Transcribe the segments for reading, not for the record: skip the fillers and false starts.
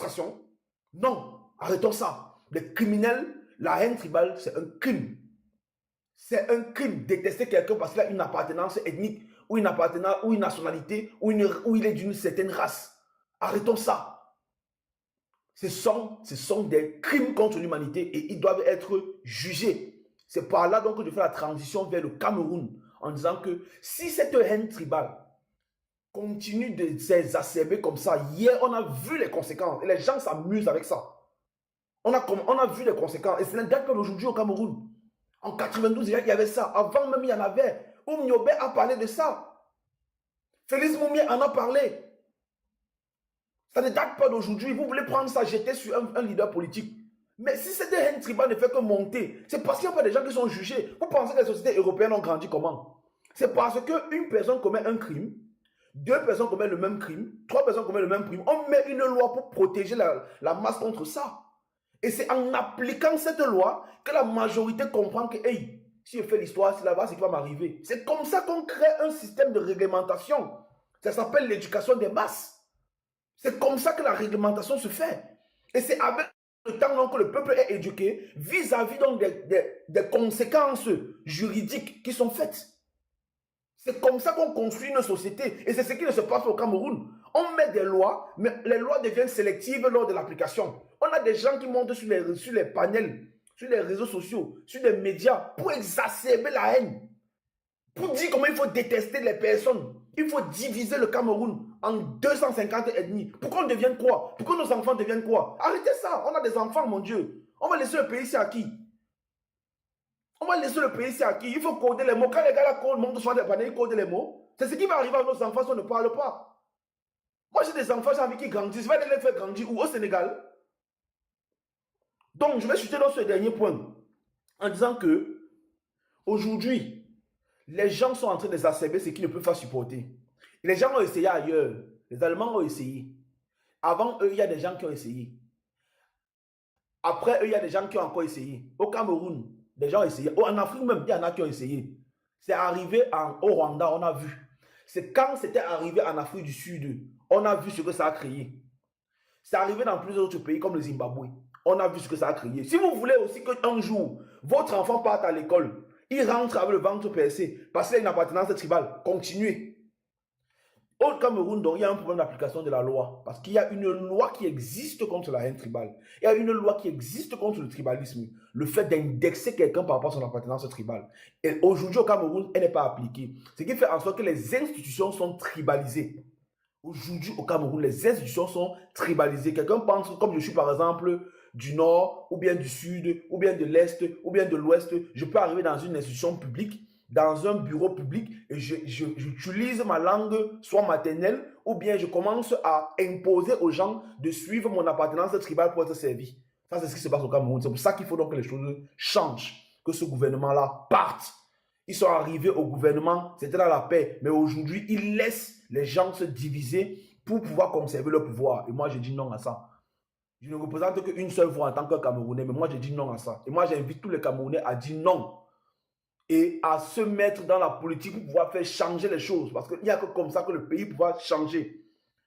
dénonciation. Non, arrêtons ça. Les criminels, la haine tribale, c'est un crime. C'est un crime. Détester quelqu'un parce qu'il a une appartenance ethnique ou une appartenance ou une nationalité ou il est d'une certaine race. Arrêtons ça. Ce sont des crimes contre l'humanité et ils doivent être jugés. C'est par là donc que je fais la transition vers le Cameroun en disant que si cette haine tribale continue de s'exacerber comme ça, hier on a vu les conséquences et les gens s'amusent avec ça. On a vu les conséquences et ce n'est date pas d'aujourd'hui au Cameroun. En 92, il y avait ça. Avant même, il y en avait. Oumniobé a parlé de ça. Félix Moumier en a parlé. Ça ne date pas d'aujourd'hui. Vous voulez prendre ça, jeter sur un leader politique. Mais si cette haine tribale ne fait que monter, c'est parce qu'il n'y a pas des gens qui sont jugés. Vous pensez que les sociétés européennes ont grandi comment? C'est parce qu'une personne commet un crime, deux personnes commettent le même crime, trois personnes commettent le même crime. On met une loi pour protéger la masse contre ça. Et c'est en appliquant cette loi que la majorité comprend que, hey, si je fais l'histoire, c'est là-bas, c'est qui va m'arriver. C'est comme ça qu'on crée un système de réglementation. Ça s'appelle l'éducation des masses. C'est comme ça que la réglementation se fait. Et c'est avec le temps donc, que le peuple est éduqué vis-à-vis donc des conséquences juridiques qui sont faites. C'est comme ça qu'on construit une société. Et c'est ce qui ne se passe au Cameroun. On met des lois, mais les lois deviennent sélectives lors de l'application. On a des gens qui montent sur les panels, sur les réseaux sociaux, sur les médias, pour exacerber la haine. Pour dire comment il faut détester les personnes. Il faut diviser le Cameroun en 250 ethnies. Pour qu'on devienne quoi? Pour que nos enfants deviennent quoi? Arrêtez ça. On a des enfants, mon Dieu. On va laisser le pays ici à qui? On va laisser le pays ici à qui? Il faut coder les mots. Quand les gars là codent, montent sur des panels, ils codent les mots. C'est ce qui va arriver à nos enfants si on ne parle pas. Moi, j'ai des enfants, j'ai envie qu'ils grandissent. Je vais les faire grandir où? Au Sénégal. Donc, je vais chuter dans ce dernier point en disant que aujourd'hui, les gens sont en train d'exacerber ce qu'ils ne peuvent pas supporter. Les gens ont essayé ailleurs. Les Allemands ont essayé. Avant eux, il y a des gens qui ont essayé. Après eux, il y a des gens qui ont encore essayé. Au Cameroun, des gens ont essayé. En Afrique même, il y en a qui ont essayé. C'est arrivé au Rwanda, on a vu. C'est quand c'était arrivé en Afrique du Sud, on a vu ce que ça a créé. C'est arrivé dans plusieurs autres pays comme le Zimbabwe. On a vu ce que ça a créé. Si vous voulez aussi qu'un jour, votre enfant parte à l'école, il rentre avec le ventre percé parce qu'il a une appartenance tribale, continuez. Au Cameroun, donc, il y a un problème d'application de la loi. Parce qu'il y a une loi qui existe contre la haine tribale. Il y a une loi qui existe contre le tribalisme. Le fait d'indexer quelqu'un par rapport à son appartenance tribale. Et aujourd'hui, au Cameroun, elle n'est pas appliquée. Ce qui fait en sorte que les institutions sont tribalisées. Aujourd'hui, au Cameroun, les institutions sont tribalisées. Quelqu'un pense, comme je suis par exemple du Nord, ou bien du Sud, ou bien de l'Est, ou bien de l'Ouest, je peux arriver dans une institution publique, dans un bureau public, et j'utilise ma langue, soit maternelle, ou bien je commence à imposer aux gens de suivre mon appartenance tribale pour être servi. Ça, c'est ce qui se passe au Cameroun. C'est pour ça qu'il faut donc que les choses changent, que ce gouvernement-là parte. Ils sont arrivés au gouvernement, c'était dans la paix, mais aujourd'hui, ils laissent les gens se diviser pour pouvoir conserver leur pouvoir. Et moi, je dis non à ça. Je ne représente qu'une seule voix en tant que Camerounais, mais moi, je dis non à ça. Et moi, j'invite tous les Camerounais à dire non et à se mettre dans la politique pour pouvoir faire changer les choses. Parce qu'il n'y a que comme ça que le pays pourra changer.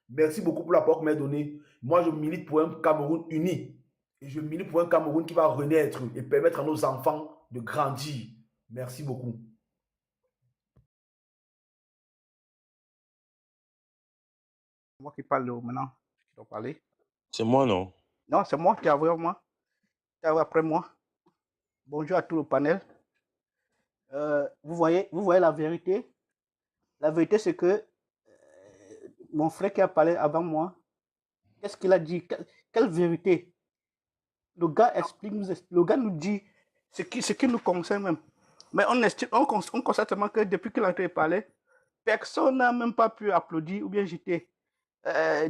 Merci beaucoup pour l'apport que vous m'avez donné. Moi, je milite pour un Cameroun uni. Et je milite pour un Cameroun qui va renaître et permettre à nos enfants de grandir. Merci beaucoup. Moi qui parle maintenant. Je dois parler. C'est moi, non? Non, c'est moi qui ai avant moi. Qui a après moi. Bonjour à tout le panel. Vous voyez la vérité. La vérité, c'est que mon frère qui a parlé avant moi, qu'est-ce qu'il a dit? Quelle vérité? Le gars explique, le gars nous dit ce qui nous concerne même. Mais on constate seulement que depuis qu'il a entendu parler, personne n'a même pas pu applaudir ou bien jeter.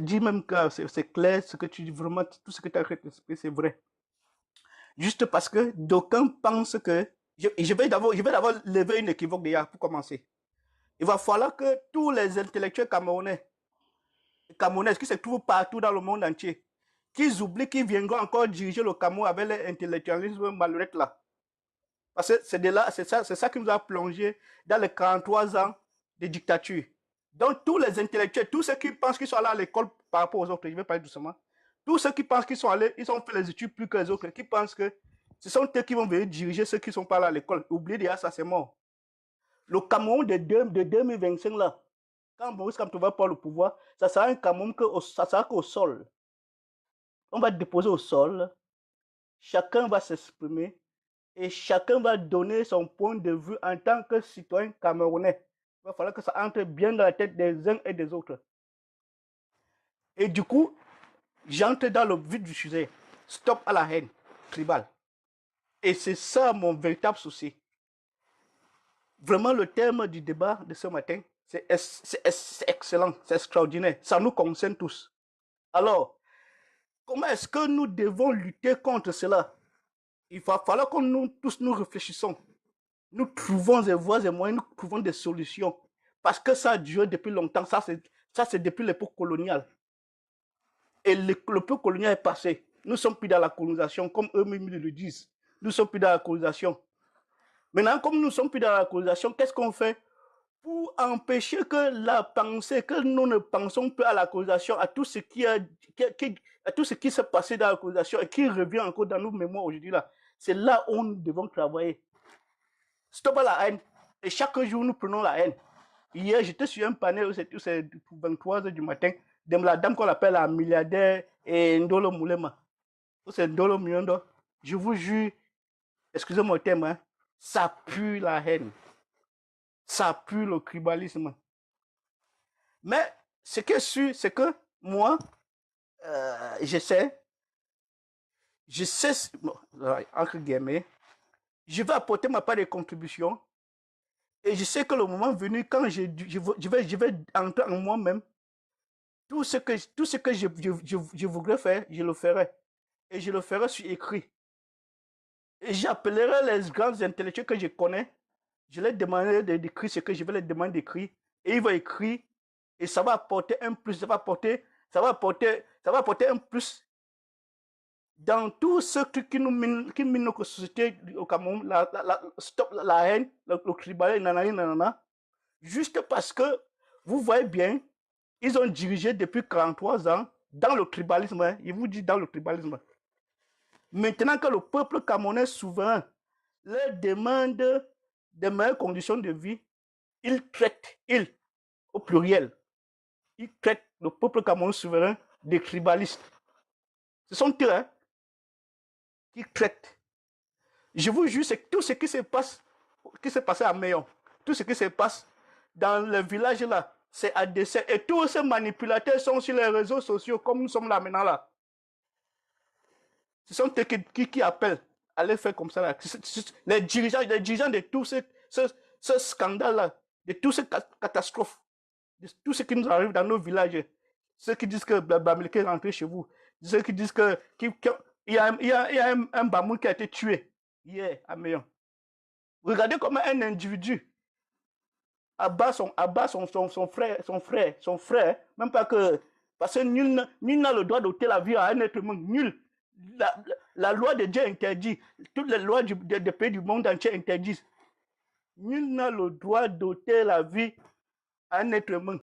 Dis même que c'est clair, ce que tu dis vraiment, tout ce que tu as expliqué, c'est vrai. Juste parce que d'aucuns pensent que je vais d'abord lever une équivoque déjà pour commencer. Il va falloir que tous les intellectuels camerounais qui se trouvent partout dans le monde entier, qu'ils oublient qu'ils viendront encore diriger le Cameroun avec l'intellectualisme malheureux là. Parce que c'est ça qui nous a plongé dans les 43 ans de dictature. Donc tous les intellectuels, tous ceux qui pensent qu'ils sont allés à l'école par rapport aux autres, je vais parler doucement, Tous ceux qui pensent qu'ils sont allés, ils ont fait les études plus que les autres, qui pensent que ce sont eux qui vont venir diriger ceux qui ne sont pas là à l'école. Oubliez déjà ça, c'est mort. Le Cameroun de 2025 là, quand Maurice Kamto va prendre le pouvoir, ça sera un Cameroun ça sera qu'au sol. On va déposer au sol, chacun va s'exprimer et chacun va donner son point de vue en tant que citoyen camerounais. Il va falloir que ça entre bien dans la tête des uns et des autres. Et du coup, j'entre dans le vif du sujet. Stop à la haine tribale. Et c'est ça mon véritable souci. Vraiment, le thème du débat de ce matin, c'est excellent, c'est extraordinaire. Ça nous concerne tous. Alors, comment est-ce que nous devons lutter contre cela? Il va falloir que nous tous nous réfléchissons. Nous trouvons des voies et moyens, nous trouvons des solutions. Parce que ça a duré depuis longtemps. Ça, c'est depuis l'époque coloniale. Et l'époque coloniale est passée. Nous ne sommes plus dans la colonisation, comme eux-mêmes le disent. Nous ne sommes plus dans la colonisation. Maintenant, comme nous ne sommes plus dans la colonisation, qu'est-ce qu'on fait pour empêcher que la pensée, que nous ne pensons plus à la colonisation, à tout ce qui s'est passé dans la colonisation et qui revient encore dans nos mémoires aujourd'hui là. C'est là où nous devons travailler. Stop à la haine. Et chaque jour, nous prenons la haine. Hier, j'étais sur un panel où c'est 23h du matin, de la dame qu'on appelle la milliardaire et Ndolo Moulema. C'est Ndolo Miondo. Je vous jure, excusez-moi le terme, hein, ça pue la haine. Ça pue le tribalisme. Mais ce qui est sûr, c'est que moi, j'essaie, entre guillemets, je vais apporter ma part de contribution et je sais que le moment venu, quand je vais entrer en moi-même, tout ce que je voudrais faire, je le ferai. Et je le ferai sur écrit. Et j'appellerai les grands intellectuels que je connais. Je leur demanderai d'écrire ce que je vais leur demander d'écrire. Et ils vont écrire. Et ça va apporter un plus. Ça va apporter un plus dans tout ce qui mine notre société au Cameroun. Stop la haine, le tribalisme, nanana. Juste parce que, vous voyez bien, ils ont dirigé depuis 43 ans dans le tribalisme. Hein, il vous dit dans le tribalisme. Maintenant que le peuple camerounais souverain leur demande des meilleures conditions de vie, ils traitent, au pluriel, ils traitent le peuple camerounais souverain des tribalistes. Ce sont eux hein, qui traitent. Je vous jure, c'est tout ce qui s'est passé à Meillon, tout ce qui se passe dans le village là, c'est à dessein. Et tous ces manipulateurs sont sur les réseaux sociaux, comme nous sommes là maintenant là. Ce sont eux qui appellent à les faire comme ça. Là. Les dirigeants de tout ce scandale-là, de toutes ces catastrophes, de tout ce qui nous arrive dans nos villages. Ceux qui disent que Bamileke est rentré chez vous. Ceux qui disent qu'il y a un Bamoun qui a été tué hier à Meillon. Regardez comment un individu abat son frère, même pas que... Parce que nul n'a le droit d'ôter la vie à un être humain, nul. La loi de Dieu interdit, toutes les lois des pays du monde entier interdisent. Nul n'a le droit d'ôter la vie à un être humain.